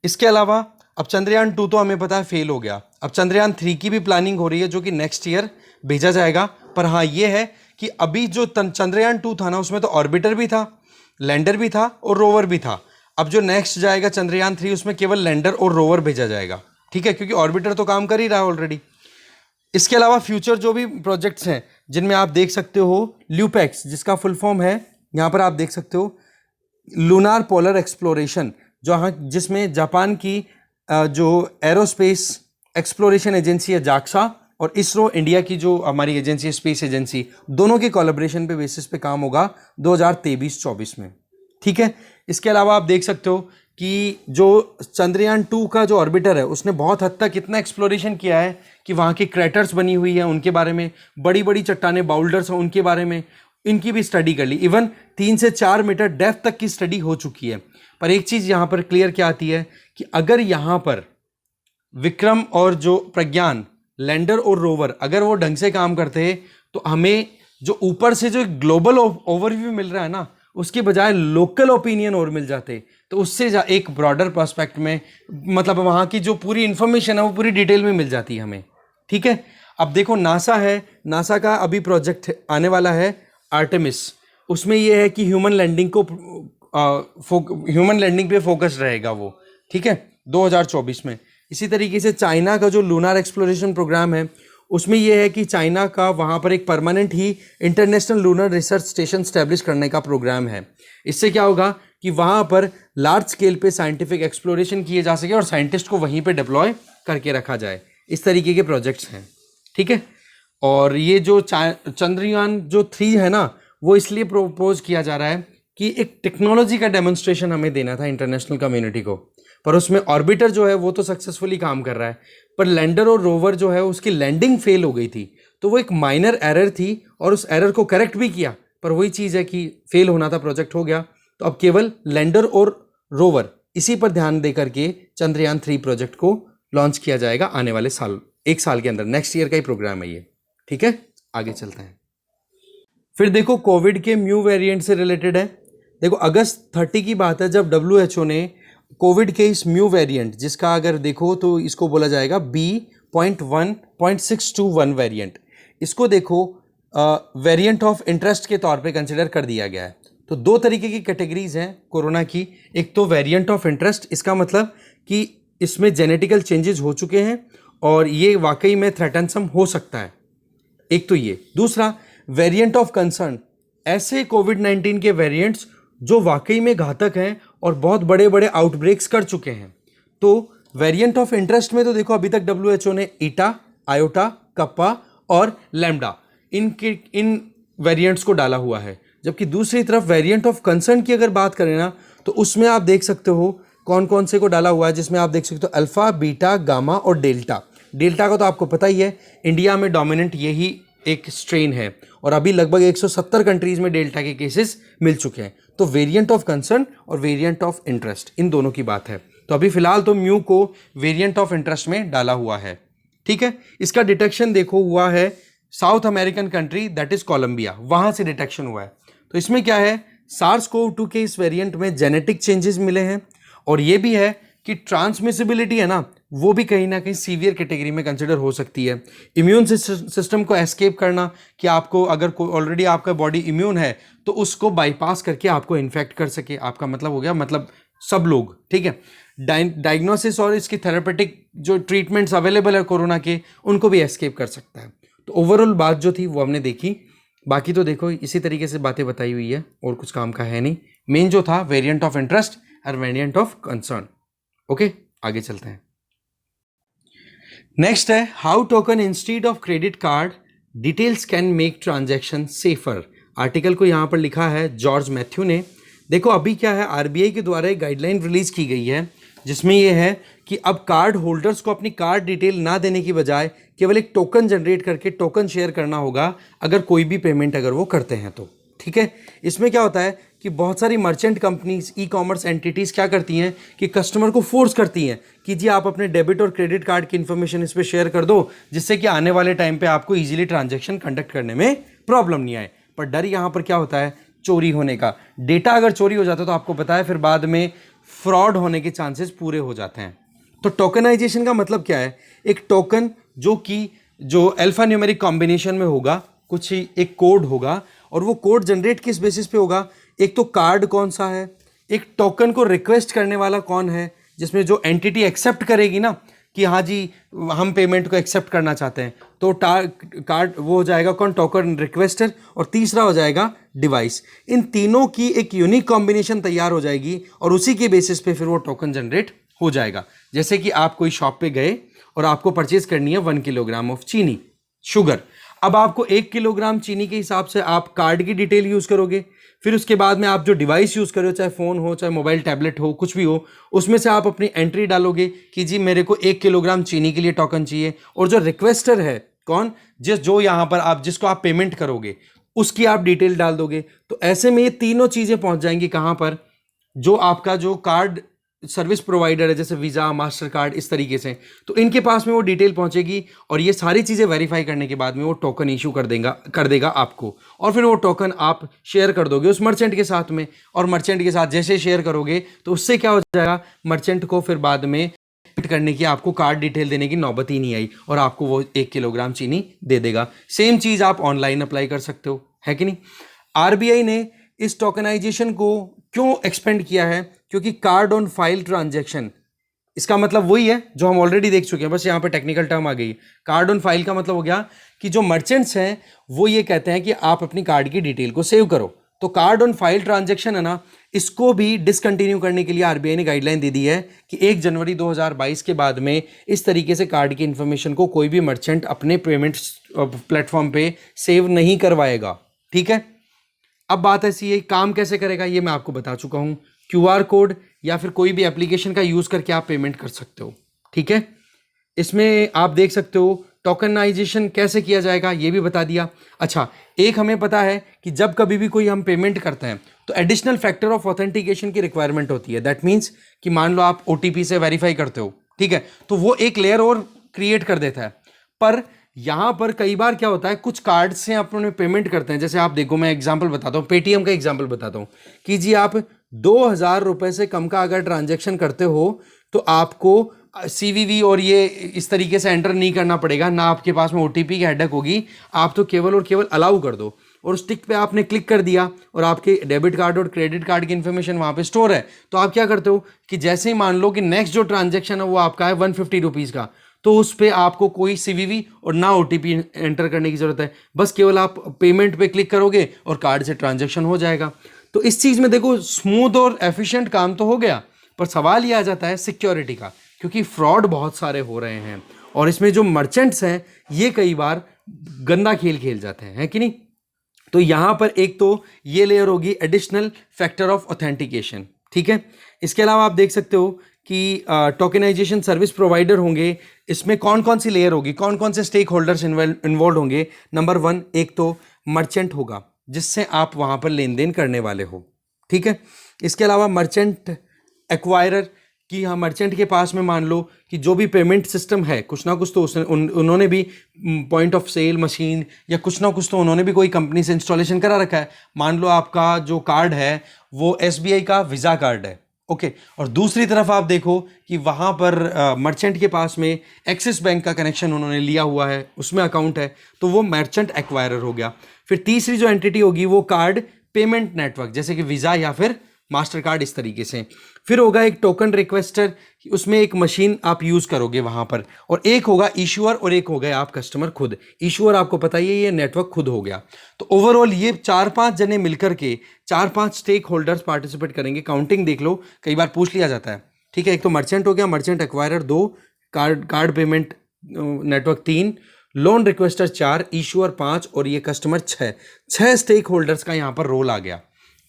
इसके अलावा अब चंद्रयान 2 तो हमें पता है फेल हो गया, अब चंद्रयान 3 की भी प्लानिंग हो रही है जो कि नेक्स्ट ईयर भेजा जाएगा। पर हाँ ये है कि अभी जो चंद्रयान 2 था ना, उसमें तो ऑर्बिटर भी था, लैंडर भी था और रोवर भी था। अब जो नेक्स्ट जाएगा चंद्रयान 3, उसमें केवल लैंडर और रोवर भेजा जाएगा। ठीक है, क्योंकि ऑर्बिटर तो काम कर ही रहा है ऑलरेडी। इसके अलावा फ्यूचर जो भी प्रोजेक्ट्स हैं जिनमें आप देख सकते हो ल्यूपेक्स, जिसका फुल फॉर्म है यहाँ पर आप देख सकते हो लूनार पोलर एक्सप्लोरेशन, जिसमें जापान की जो एरोस्पेस एक्सप्लोरेशन एजेंसी है जाक्सा और इसरो इंडिया की जो हमारी एजेंसी है स्पेस एजेंसी, दोनों के कोलैबोरेशन पे बेसिस पे काम होगा 2023-24 में। ठीक है, इसके अलावा आप देख सकते हो कि जो चंद्रयान 2 का जो ऑर्बिटर है उसने बहुत हद तक इतना एक्सप्लोरेशन किया है कि वहाँ की क्रैटर्स बनी हुई है उनके बारे में, बड़ी बड़ी चट्टानें बाउल्डर्स हैं उनके बारे में, इनकी भी स्टडी कर ली। इवन 3 से 4 मीटर डेप्थ तक की स्टडी हो चुकी है। पर एक चीज़ यहाँ पर क्लियर क्या आती है कि अगर यहाँ पर विक्रम और जो प्रज्ञान, लैंडर और रोवर, अगर वो ढंग से काम करते हैं तो हमें जो ऊपर से जो एक ग्लोबल ओवरव्यू मिल रहा है ना, उसके बजाय लोकल ओपिनियन और मिल जाते तो उससे एक ब्रॉडर पर्सपेक्ट में, मतलब वहाँ की जो पूरी इंफॉर्मेशन है वो पूरी डिटेल में मिल जाती है हमें। ठीक है, अब देखो नासा है, नासा का अभी प्रोजेक्ट आने वाला है आर्टेमिस। उसमें ये है कि ह्यूमन लैंडिंग पे फोकस रहेगा वो। ठीक है, 2024 में। इसी तरीके से चाइना का जो लूनार एक्सप्लोरेशन प्रोग्राम है, उसमें यह है कि चाइना का वहाँ पर एक परमानेंट ही international lunar research station establish करने का प्रोग्राम है। इससे क्या होगा कि वहाँ पर लार्ज स्केल पे साइंटिफिक एक्सप्लोरेशन किए जा सके और साइंटिस्ट को वहीं पे डिप्लॉय करके रखा जाए। इस तरीके के प्रोजेक्ट्स हैं। ठीक है, और ये जो चंद्रयान जो 3 है ना, वो इसलिए प्रपोज किया जा रहा है कि एक टेक्नोलॉजी का डेमोन्स्ट्रेशन हमें देना था इंटरनेशनल कम्युनिटी को, पर उसमें ऑर्बिटर जो है वो तो सक्सेसफुली काम कर रहा है, पर लैंडर और रोवर जो है उसकी लैंडिंग फेल हो गई थी। तो वो एक माइनर एरर थी और उस एरर को करेक्ट भी किया, पर वही चीज़ है कि फेल होना था, प्रोजेक्ट हो गया। तो अब केवल लैंडर और रोवर इसी पर ध्यान दे करके चंद्रयान 3 प्रोजेक्ट को लॉन्च किया जाएगा आने वाले साल, 1 साल के अंदर। नेक्स्ट ईयर का ही प्रोग्राम है ये। ठीक है, आगे चलते हैं। फिर देखो कोविड के म्यू वेरिएंट से रिलेटेड है। देखो अगस्त 30 की बात है जब WHO ने कोविड के इस म्यू वेरिएंट, जिसका अगर देखो तो इसको बोला जाएगा B.1.621 वेरिएंट, इसको देखो वेरिएंट ऑफ इंटरेस्ट के तौर पे कंसिडर कर दिया गया है। तो 2 तरीके की कैटेगरीज हैं कोरोना की। एक तो वेरिएंट ऑफ इंटरेस्ट, इसका मतलब कि इसमें जेनेटिकल चेंजेस हो चुके हैं और ये वाकई में थ्रेटनसम हो सकता है, एक तो ये। दूसरा वेरिएंट ऑफ कंसर्न, ऐसे कोविड-19 के वेरिएंट्स जो वाकई में घातक हैं और बहुत बड़े बड़े आउटब्रेक्स कर चुके हैं। तो वेरिएंट ऑफ इंटरेस्ट में तो देखो अभी तक WHO ने ईटा, आयोटा, कप्पा और लैम्डा इन वेरिएंट्स को डाला हुआ है। जबकि दूसरी तरफ वेरिएंट ऑफ कंसर्न की अगर बात करें ना, तो उसमें आप देख सकते हो कौन कौन से को डाला हुआ है, जिसमें आप देख सकते हो अल्फा, बीटा, गामा और डेल्टा। डेल्टा का तो आपको पता ही है, इंडिया में डोमिनेंट यही एक स्ट्रेन है और अभी लगभग 170 कंट्रीज में डेल्टा के केसेस मिल चुके हैं। तो वेरिएंट ऑफ कंसर्न और वेरिएंट ऑफ इंटरेस्ट, इन दोनों की बात है। तो अभी फिलहाल तो म्यू को वेरिएंट ऑफ इंटरेस्ट में डाला हुआ है। ठीक है, इसका डिटेक्शन देखो हुआ है South American country, that is Colombia, वहां से डिटेक्शन हुआ है। तो इसमें क्या है, SARS-CoV-2 के इस वेरिएंट में जेनेटिक चेंजेस मिले हैं और ये भी है कि ट्रांसमिसिबिलिटी है ना, वो भी कहीं ना कहीं सीवियर कैटेगरी में कंसिडर हो सकती है। इम्यून सिस्टम को एस्केप करना, कि आपको अगर ऑलरेडी आपका बॉडी इम्यून है तो उसको बाईपास करके आपको इन्फेक्ट कर सके, आपका मतलब हो गया, मतलब सब लोग। ठीक है, डायग्नोसिस और इसकी थेरेपेटिक जो ट्रीटमेंट्स अवेलेबल है कोरोना के, उनको भी एस्केप कर सकता है। तो ओवरऑल बात जो थी वो हमने देखी। बाकी तो देखो इसी तरीके से बातें बताई हुई है और कुछ काम का है नहीं। मेन जो था वेरिएंट ऑफ इंटरेस्ट और वेरिएंट ऑफ कंसर्न। ओके, आगे चलते हैं। नेक्स्ट है how token instead of credit card details can make transaction safer. Article को यहाँ पर लिखा है जॉर्ज मैथ्यू ने। देखो अभी क्या है, आरबीआई के द्वारा एक गाइडलाइन रिलीज की गई है जिसमें यह है कि अब कार्ड होल्डर्स को अपनी कार्ड डिटेल ना देने की बजाय केवल एक टोकन जनरेट करके टोकन शेयर करना होगा अगर कोई भी पेमेंट अगर वो करते हैं तो। ठीक है, इसमें क्या होता है कि बहुत सारी merchant companies, e commerce entities क्या करती हैं कि कस्टमर को फोर्स करती हैं कि जी आप अपने डेबिट और क्रेडिट कार्ड की इन्फॉर्मेशन इस पर शेयर कर दो, जिससे कि आने वाले टाइम पे आपको इजीली ट्रांजैक्शन कंडक्ट करने में प्रॉब्लम नहीं आए। पर डर यहाँ पर क्या होता है, चोरी होने का। डेटा अगर चोरी हो जाता है तो आपको पता है फिर बाद में फ्रॉड होने के चांसेस पूरे हो जाते हैं। तो टोकनाइजेशन का मतलब क्या है, एक टोकन जो अल्फा न्यूमेरिक कॉम्बिनेशन में होगा, कुछ एक कोड होगा और वो कोड जनरेट किस बेसिस पे होगा, एक तो कार्ड कौन सा है, एक टोकन को रिक्वेस्ट करने वाला कौन है, जिसमें जो एंटिटी एक्सेप्ट करेगी ना कि हाँ जी हम पेमेंट को एक्सेप्ट करना चाहते हैं, तो कार्ड वो हो जाएगा कौन, टोकन रिक्वेस्टर, और तीसरा हो जाएगा डिवाइस। इन तीनों की एक यूनिक कॉम्बिनेशन तैयार हो जाएगी और उसी के बेसिस पे फिर वो टोकन जनरेट हो जाएगा। जैसे कि आप कोई शॉप पे गए और आपको परचेज करनी है 1 किलोग्राम ऑफ चीनी, शुगर। अब आपको 1 किलोग्राम चीनी के हिसाब से आप कार्ड की डिटेल यूज़ करोगे, फिर उसके बाद में आप जो डिवाइस यूज़ करो, चाहे फ़ोन हो, चाहे मोबाइल टैबलेट हो, कुछ भी हो, उसमें से आप अपनी एंट्री डालोगे कि जी मेरे को 1 किलोग्राम चीनी के लिए टोकन चाहिए। और जो रिक्वेस्टर है कौन, जो यहाँ पर आप जिसको आप पेमेंट करोगे उसकी आप डिटेल डाल दोगे। तो ऐसे में ये तीनों चीज़ें पहुँच जाएंगी कहाँ पर, जो आपका जो कार्ड सर्विस प्रोवाइडर है जैसे वीज़ा, मास्टर कार्ड, इस तरीके से, तो इनके पास में वो डिटेल पहुंचेगी और ये सारी चीज़ें वेरीफाई करने के बाद में वो टोकन इशू कर देगा आपको, और फिर वो टोकन आप शेयर कर दोगे उस मर्चेंट के साथ में, और मर्चेंट के साथ जैसे शेयर करोगे तो उससे क्या हो जाएगा, मर्चेंट को फिर बाद में पेमेंट करने की आपको कार्ड डिटेल देने की नौबत ही नहीं आई और आपको वो 1 किलोग्राम चीनी दे देगा। सेम चीज़ आप ऑनलाइन अप्लाई कर सकते हो, है कि नहीं। आरबीआई ने इस टोकनाइजेशन को क्यों एक्सपेंड किया है, क्योंकि कार्ड ऑन फाइल ट्रांजैक्शन, इसका मतलब वही है जो हम ऑलरेडी देख चुके हैं, बस यहाँ पे टेक्निकल टर्म आ गई। कार्ड ऑन फाइल का मतलब हो गया कि जो मर्चेंट्स हैं वो ये कहते हैं कि आप अपनी कार्ड की डिटेल को सेव करो, तो कार्ड ऑन फाइल ट्रांजैक्शन है ना, इसको भी डिसकंटिन्यू करने के लिए आरबीआई ने गाइडलाइन दे दी है कि 1 जनवरी 2022 के बाद में इस तरीके से कार्ड की इंफॉर्मेशन को कोई भी मर्चेंट अपने पेमेंट प्लेटफॉर्म पे सेव नहीं करवाएगा, ठीक है। अब बात ऐसी है, काम कैसे करेगा ये मैं आपको बता चुका हूं, क्यूआर कोड या फिर कोई भी एप्लीकेशन का यूज करके आप पेमेंट कर सकते हो, ठीक है। इसमें आप देख सकते हो टोकनाइजेशन कैसे किया जाएगा ये भी बता दिया। अच्छा, एक हमें पता है कि जब कभी भी कोई हम पेमेंट करते हैं तो एडिशनल फैक्टर ऑफ ऑथेंटिकेशन की रिक्वायरमेंट होती है। दैट मीन्स कि मान लो आप ओटीपी से वेरीफाई करते हो, ठीक है, तो वो एक लेयर और क्रिएट कर देता है। पर यहां पर कई बार क्या होता है, कुछ कार्ड से अपने पेमेंट करते हैं, जैसे आप देखो मैं एग्जांपल बताता हूं, पेटीएम का एग्जांपल बताता हूं कि जी आप 2,000 रुपए से कम का अगर ट्रांजैक्शन करते हो तो आपको सीवीवी और ये इस तरीके से एंटर नहीं करना पड़ेगा, ना आपके पास में ओटीपी की हेडक होगी, आप तो केवल और केवल अलाउ कर दो और उस टिक पे आपने क्लिक कर दिया और आपके डेबिट कार्ड और क्रेडिट कार्ड की इन्फॉर्मेशन वहाँ पे स्टोर है। तो आप क्या करते हो कि जैसे ही मान लो कि नेक्स्ट जो ट्रांजैक्शन है वो आपका है 150 रुपीज़ का, तो उस पर आपको कोई सीवीवी और ना ओटीपी एंटर करने की जरूरत है, बस केवल आप पेमेंट पे क्लिक करोगे और कार्ड से ट्रांजैक्शन हो जाएगा। तो इस चीज़ में देखो स्मूथ और एफिशिएंट काम तो हो गया, पर सवाल ये आ जाता है सिक्योरिटी का, क्योंकि फ्रॉड बहुत सारे हो रहे हैं और इसमें जो मर्चेंट्स हैं ये कई बार गंदा खेल खेल जाते हैं, है कि नहीं। तो यहां पर एक तो ये लेयर होगी एडिशनल फैक्टर ऑफ ऑथेंटिकेशन, ठीक है। इसके अलावा आप देख सकते हो कि टोकनाइजेशन सर्विस प्रोवाइडर होंगे, इसमें कौन कौन सी लेयर होगी, कौन कौन से स्टेक होल्डर्स इन्वॉल्व होंगे। नंबर 1 एक तो मर्चेंट होगा जिससे आप वहां पर लेन देन करने वाले हो, ठीक है। इसके अलावा मर्चेंट एक्वायरर कि हाँ मर्चेंट के पास में मान लो कि जो भी पेमेंट सिस्टम है कुछ ना कुछ तो उन्होंने भी पॉइंट ऑफ सेल मशीन या कुछ ना कुछ तो उन्होंने भी कोई कंपनी से इंस्टॉलेशन करा रखा है। मान लो आपका जो कार्ड है वो एसबीआई का वीज़ा कार्ड है, ओके, और दूसरी तरफ आप देखो कि वहाँ पर मर्चेंट के पास में एक्सिस बैंक का कनेक्शन उन्होंने लिया हुआ है, उसमें अकाउंट है, तो वो मर्चेंट एक्वायरर हो गया। फिर तीसरी जो एंटिटी होगी वो कार्ड पेमेंट नेटवर्क जैसे कि वीज़ा या फिर मास्टर कार्ड, इस तरीके से। फिर होगा एक टोकन रिक्वेस्टर, उसमें एक मशीन आप यूज करोगे वहां पर, और एक होगा इशूअर और एक हो गया आप कस्टमर खुद। इशूअर आपको पता ही है ये नेटवर्क खुद हो गया। तो ओवरऑल ये 4-5 जने मिलकर के 4-5 स्टेक होल्डर्स पार्टिसिपेट करेंगे। काउंटिंग देख लो, कई बार पूछ लिया जाता है, ठीक है। एक तो मर्चेंट हो गया, merchant acquirer 2, card payment network 3, loan requester 4, issuer 5 और ये कस्टमर 6 स्टेक होल्डर्स का यहाँ पर रोल आ गया,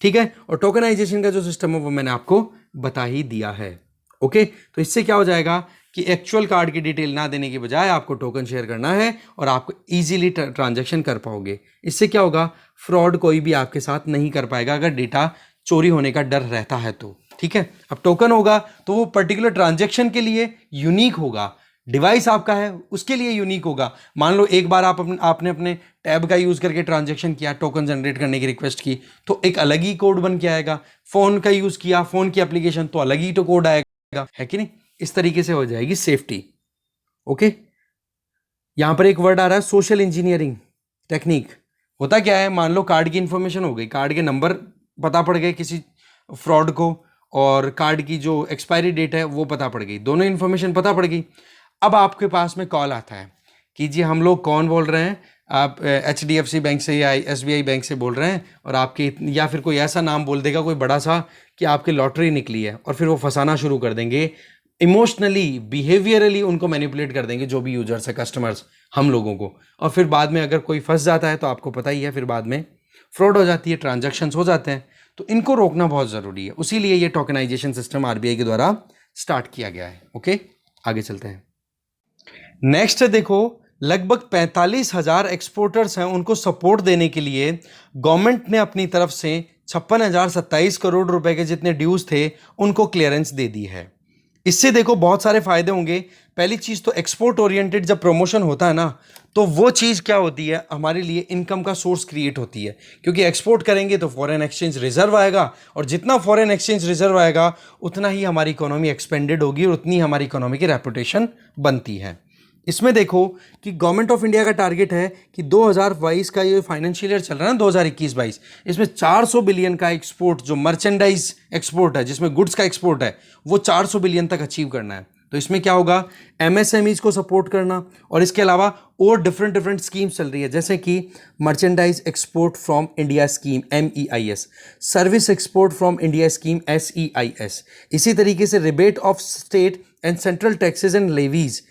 ठीक है। और टोकनाइजेशन का जो सिस्टम है वो मैंने आपको बता ही दिया है, ओके। तो इससे क्या हो जाएगा कि एक्चुअल कार्ड की डिटेल ना देने की बजाय आपको टोकन शेयर करना है और आप इजीली ट्रांजैक्शन कर पाओगे। इससे क्या होगा, फ्रॉड कोई भी आपके साथ नहीं कर पाएगा अगर डेटा चोरी होने का डर रहता है तो, ठीक है। अब टोकन होगा तो वो पर्टिकुलर ट्रांजैक्शन के लिए यूनिक होगा, डिवाइस आपका है उसके लिए यूनिक होगा। मान लो एक बार आपने अपने टैब का यूज़ करके ट्रांजैक्शन किया, टोकन जनरेट करने की रिक्वेस्ट की, तो एक अलग ही कोड बन के आएगा। फ़ोन का यूज़ किया, फ़ोन की एप्लीकेशन, तो अलग ही तो कोड आएगा, है कि नहीं। इस तरीके से हो जाएगी सेफ्टी, ओके। यहां पर एक वर्ड आ रहा है सोशल इंजीनियरिंग टेक्निक। होता क्या है, मान लो कार्ड की इंफॉर्मेशन हो गई, कार्ड के नंबर पता पड़ गए किसी फ्रॉड को और कार्ड की जो एक्सपायरी डेट है वो पता पड़ गई, दोनों इन्फॉर्मेशन पता पड़ गई। अब आपके पास में कॉल आता है कि जी हम लोग कौन बोल रहे हैं, आप HDFC बैंक से या SBI बैंक से बोल रहे हैं, और आपके या फिर कोई ऐसा नाम बोल देगा कोई बड़ा सा कि आपकी लॉटरी निकली है, और फिर वो फंसाना शुरू कर देंगे, इमोशनली बिहेवियरली उनको मैनिपुलेट कर देंगे जो भी यूजर्स है, कस्टमर्स, हम लोगों को। और फिर बाद में अगर कोई फंस जाता है तो आपको पता ही है फिर बाद में फ्रॉड हो जाती है, ट्रांजैक्शंस हो जाते हैं। तो इनको रोकना बहुत ज़रूरी है, उसीलिए ये टोकनाइजेशन सिस्टम RBI के द्वारा स्टार्ट किया गया है, ओके। आगे चलते हैं। नेक्स्ट देखो, लगभग 45,000 एक्सपोर्टर्स हैं, उनको सपोर्ट देने के लिए गवर्नमेंट ने अपनी तरफ से 56,027 करोड़ रुपए के जितने ड्यूज थे उनको क्लियरेंस दे दी है। इससे देखो बहुत सारे फायदे होंगे। पहली चीज तो एक्सपोर्ट ओरिएंटेड जब प्रमोशन होता है ना, तो वो चीज क्या होती है, हमारे लिए इनकम का सोर्स क्रिएट होती है, क्योंकि एक्सपोर्ट करेंगे तो फॉरेन एक्सचेंज रिजर्व आएगा, और जितना फॉरेन एक्सचेंज रिजर्व आएगा उतना ही हमारी इकोनॉमी एक्सपेंडेड होगी और उतनी हमारी इकोनॉमी की रेपुटेशन बनती है। इसमें देखो कि गवर्नमेंट ऑफ इंडिया का टारगेट है कि 2022 का ये फाइनेंशियल ईयर चल रहा है ना, 2021-22, इसमें 400 बिलियन का एक्सपोर्ट, जो मर्चेंडाइज एक्सपोर्ट है, जिसमें गुड्स का एक्सपोर्ट है, वो 400 बिलियन तक अचीव करना है। तो इसमें क्या होगा, एमएसएमईज को सपोर्ट करना, और इसके अलावा और डिफरेंट स्कीम्स चल रही है, जैसे कि merchandise export from India scheme MEIS, service export from India scheme SEIS, इसी तरीके से rebate of state and central taxes and levies,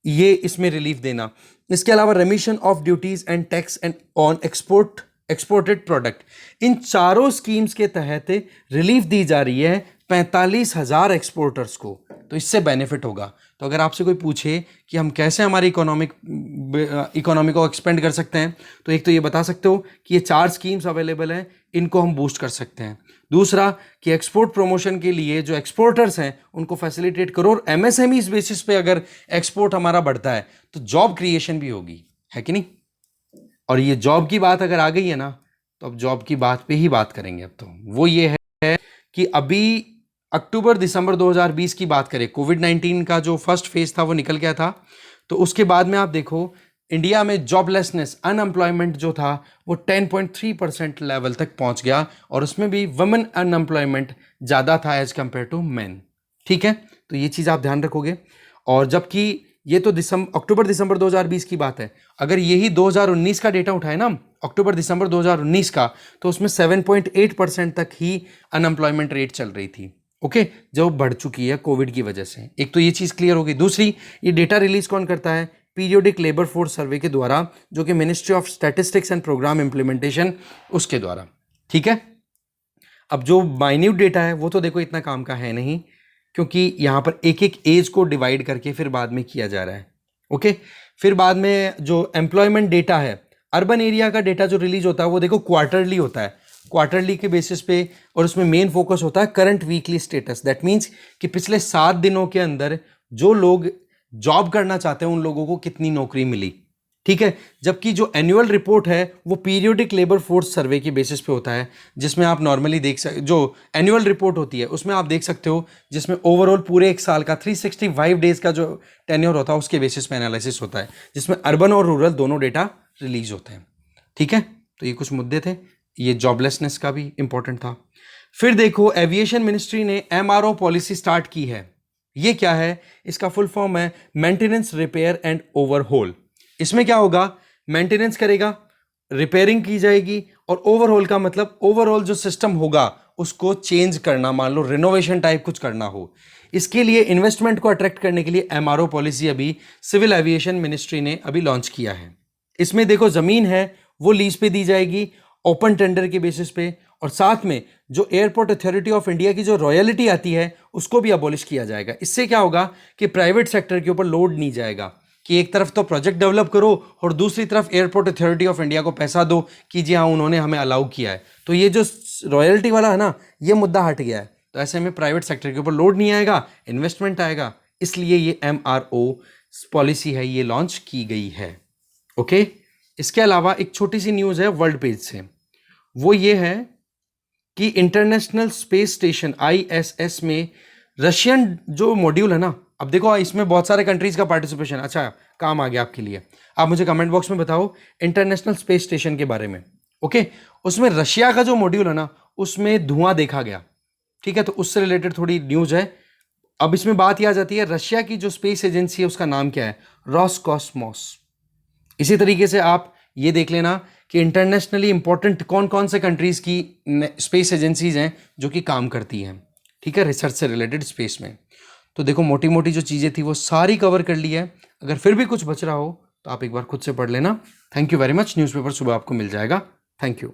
ये इसमें रिलीफ देना। इसके अलावा remission of duties and tax and on exported product, इन चारों स्कीम्स के तहत रिलीफ दी जा रही है 45,000 एक्सपोर्टर्स को। तो इससे बेनिफिट होगा। तो अगर आपसे कोई पूछे कि हम कैसे हमारी इकोनॉमी को एक्सपेंड कर सकते हैं, तो एक तो ये बता सकते हो कि ये 4 स्कीम्स अवेलेबल हैं, इनको हम बूस्ट कर सकते हैं। दूसरा कि एक्सपोर्ट प्रमोशन के लिए जो एक्सपोर्टर्स हैं उनको फैसिलिटेट करो, और MSMEs बेसिस पे अगर एक्सपोर्ट हमारा बढ़ता है तो जॉब क्रिएशन भी होगी, है कि नहीं। और ये जॉब की बात अगर आ गई है ना, तो अब जॉब की बात पे ही बात करेंगे। अब तो वो ये है कि अभी अक्टूबर दिसंबर 2020 की बात करें, कोविड-19 का जो फर्स्ट फेज था वो निकल गया था, तो उसके बाद में आप देखो इंडिया में जॉबलेसनेस, अनएम्प्लॉयमेंट जो था वो 10.3% लेवल तक पहुंच गया, और उसमें भी वुमेन अनएम्प्लॉयमेंट ज़्यादा था एज कंपेयर टू मेन। ठीक है, तो ये चीज़ आप ध्यान रखोगे। और जबकि ये तो अक्टूबर दिसंबर 2020 की बात है, अगर यही 2019 का डेटा उठाए ना, अक्टूबर दिसंबर 2019 का, तो उसमें 7.8% तक ही अनएम्प्लॉयमेंट रेट चल रही थी। ओके, जो बढ़ चुकी है कोविड की वजह से। एक तो ये चीज़ क्लियर होगी। दूसरी, ये डेटा रिलीज कौन करता है, पीरियोडिक लेबर फोर्स सर्वे के द्वारा, जो कि Ministry of Statistics and Programme Implementation, उसके द्वारा। ठीक है, अब जो माइन्यूट डेटा है वो तो देखो इतना काम का है नहीं, क्योंकि यहाँ पर एक एक एज को डिवाइड करके फिर बाद में किया जा रहा है। ओके, फिर बाद में जो एम्प्लॉयमेंट डेटा है, अर्बन एरिया का डेटा जो रिलीज होता है वो देखो क्वार्टरली होता है, क्वार्टरली के बेसिस पे, और उसमें मेन फोकस होता है current weekly status. That means कि पिछले 7 दिनों के अंदर जो लोग जॉब करना चाहते हैं उन लोगों को कितनी नौकरी मिली। ठीक है, जबकि जो एनुअल रिपोर्ट है वो पीरियोडिक लेबर फोर्स सर्वे के बेसिस पे होता है, जिसमें आप नॉर्मली देख सकते, जो एनुअल रिपोर्ट होती है उसमें आप देख सकते हो, जिसमें ओवरऑल पूरे एक साल का 365 डेज का जो टेन्योर होता है उसके बेसिस पे एनालिसिस होता है, जिसमें अर्बन और रूरल दोनों डेटा रिलीज होते हैं। ठीक है, तो ये कुछ मुद्दे थे, ये जॉबलेसनेस का भी इंपॉर्टेंट था। फिर देखो एविएशन मिनिस्ट्री ने MRO पॉलिसी स्टार्ट की है। ये क्या है, इसका फुल फॉर्म है मेंटेनेंस, रिपेयर एंड ओवरहोल। इसमें क्या होगा, मेंटेनेंस करेगा, रिपेयरिंग की जाएगी, और ओवरहोल का मतलब ओवरऑल जो सिस्टम होगा उसको चेंज करना, मान लो रिनोवेशन टाइप कुछ करना हो। इसके लिए इन्वेस्टमेंट को अट्रैक्ट करने के लिए MRO पॉलिसी अभी सिविल एविएशन मिनिस्ट्री ने अभी लॉन्च किया है। इसमें देखो जमीन है वो लीज पे दी जाएगी ओपन टेंडर के बेसिस पे, और साथ में जो एयरपोर्ट अथॉरिटी ऑफ इंडिया की जो रॉयल्टी आती है उसको भी अबॉलिश किया जाएगा। इससे क्या होगा कि प्राइवेट सेक्टर के ऊपर लोड नहीं जाएगा, कि एक तरफ तो प्रोजेक्ट डेवलप करो और दूसरी तरफ एयरपोर्ट अथॉरिटी ऑफ इंडिया को पैसा दो कि जी हाँ उन्होंने हमें अलाउ किया है। तो ये जो रॉयल्टी वाला है ना, ये मुद्दा हट गया है। तो ऐसे में प्राइवेट सेक्टर के ऊपर लोड नहीं आएगा, इन्वेस्टमेंट आएगा, इसलिए ये MRO पॉलिसी है ये लॉन्च की गई है। ओके, इसके अलावा एक छोटी सी न्यूज़ है वर्ल्ड पेज से, वो ये है कि इंटरनेशनल स्पेस स्टेशन ISS में रशियन जो मॉड्यूल है ना, अब देखो इसमें बहुत सारे कंट्रीज का पार्टिसिपेशन, अच्छा काम आ गया आपके लिए। आप मुझे कमेंट बॉक्स में बताओ इंटरनेशनल स्पेस स्टेशन के बारे में। ओके, उसमें रशिया का जो मॉड्यूल है ना उसमें धुआं देखा गया। ठीक है, तो उससे रिलेटेड थोड़ी न्यूज है। अब इसमें बात यह आ जाती है, रशिया की जो स्पेस एजेंसी है उसका नाम क्या है, रॉसकॉस्मोस। इसी तरीके से आप ये देख लेना कि इंटरनेशनली इंपॉर्टेंट कौन कौन से कंट्रीज की स्पेस एजेंसीज हैं जो कि काम करती हैं, ठीक है, रिसर्च से रिलेटेड स्पेस में। तो देखो मोटी मोटी जो चीज़ें थी वो सारी कवर कर ली है। अगर फिर भी कुछ बच रहा हो तो आप एक बार खुद से पढ़ लेना। Thank you very much. Newspaper सुबह आपको मिल जाएगा। Thank you.